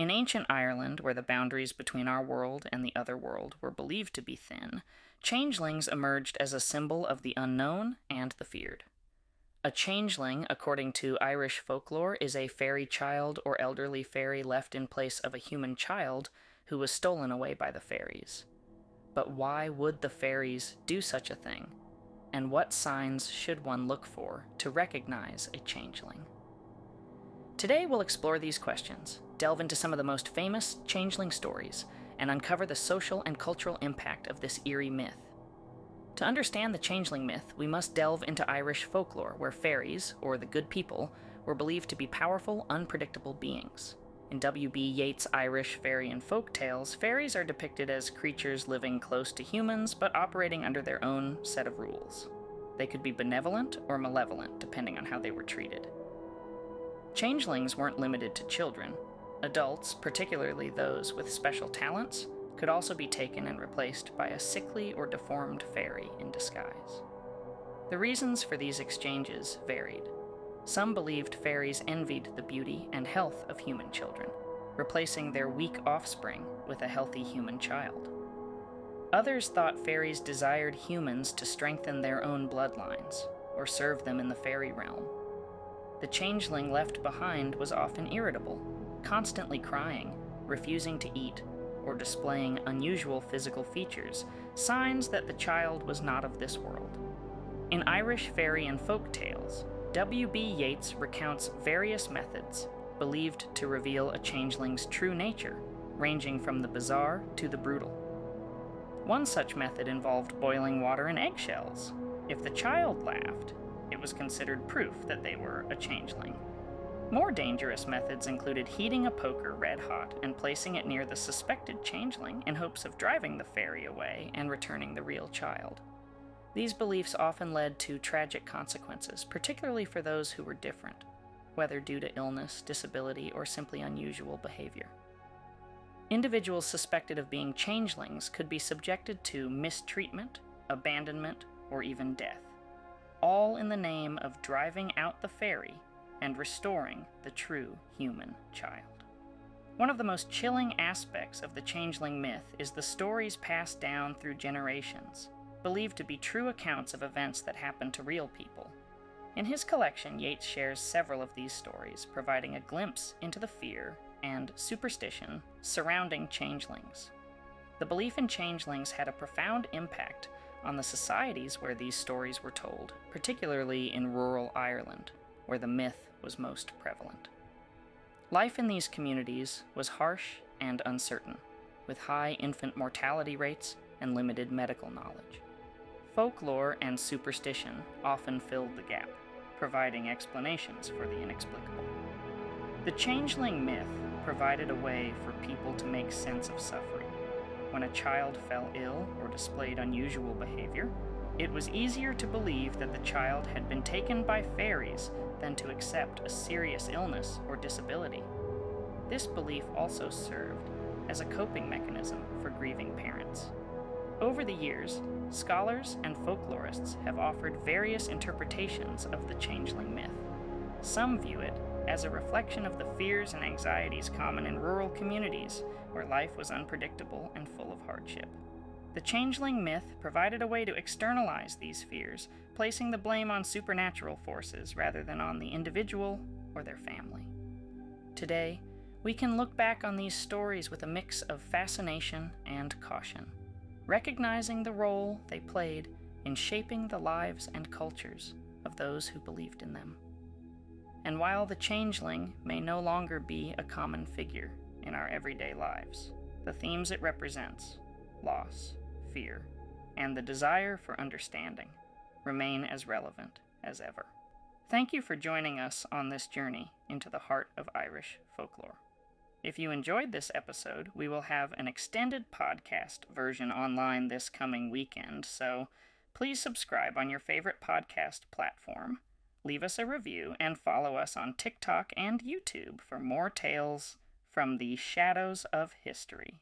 In ancient Ireland, where the boundaries between our world and the other world were believed to be thin, changelings emerged as a symbol of the unknown and the feared. A changeling, according to Irish folklore, is a fairy child or elderly fairy left in place of a human child who was stolen away by the fairies. But why would the fairies do such a thing? And what signs should one look for to recognize a changeling? Today we'll explore these questions, delve into some of the most famous changeling stories, and uncover the social and cultural impact of this eerie myth. To understand the changeling myth, we must delve into Irish folklore, where fairies, or the good people, were believed to be powerful, unpredictable beings. In W.B. Yeats' Irish fairy and folk tales, fairies are depicted as creatures living close to humans, but operating under their own set of rules. They could be benevolent or malevolent, depending on how they were treated. Changelings weren't limited to children. Adults, particularly those with special talents, could also be taken and replaced by a sickly or deformed fairy in disguise. The reasons for these exchanges varied. Some believed fairies envied the beauty and health of human children, replacing their weak offspring with a healthy human child. Others thought fairies desired humans to strengthen their own bloodlines, or serve them in the fairy realm. The changeling left behind was often irritable, constantly crying, refusing to eat, or displaying unusual physical features, signs that the child was not of this world. In Irish fairy and folk tales, W.B. Yeats recounts various methods believed to reveal a changeling's true nature, ranging from the bizarre to the brutal. One such method involved boiling water in eggshells. If the child laughed, it was considered proof that they were a changeling. More dangerous methods included heating a poker red hot and placing it near the suspected changeling in hopes of driving the fairy away and returning the real child. These beliefs often led to tragic consequences, particularly for those who were different, whether due to illness, disability, or simply unusual behavior. Individuals suspected of being changelings could be subjected to mistreatment, abandonment, or even death, all in the name of driving out the fairy and restoring the true human child. One of the most chilling aspects of the changeling myth is the stories passed down through generations, believed to be true accounts of events that happened to real people. In his collection, Yeats shares several of these stories, providing a glimpse into the fear and superstition surrounding changelings. The belief in changelings had a profound impact on the societies where these stories were told, particularly in rural Ireland, where the myth was most prevalent. Life in these communities was harsh and uncertain, with high infant mortality rates and limited medical knowledge. Folklore and superstition often filled the gap, providing explanations for the inexplicable. The changeling myth provided a way for people to make sense of suffering. When a child fell ill or displayed unusual behavior, it was easier to believe that the child had been taken by fairies than to accept a serious illness or disability. This belief also served as a coping mechanism for grieving parents. Over the years, scholars and folklorists have offered various interpretations of the changeling myth. Some view it as a reflection of the fears and anxieties common in rural communities where life was unpredictable and full of hardship. The changeling myth provided a way to externalize these fears, placing the blame on supernatural forces rather than on the individual or their family. Today, we can look back on these stories with a mix of fascination and caution, recognizing the role they played in shaping the lives and cultures of those who believed in them. And while the changeling may no longer be a common figure in our everyday lives, the themes it represents, loss, fear, and the desire for understanding, remain as relevant as ever. Thank you for joining us on this journey into the heart of Irish folklore. If you enjoyed this episode, we will have an extended podcast version online this coming weekend, so please subscribe on your favorite podcast platform, leave us a review, and follow us on TikTok and YouTube for more tales from the shadows of history.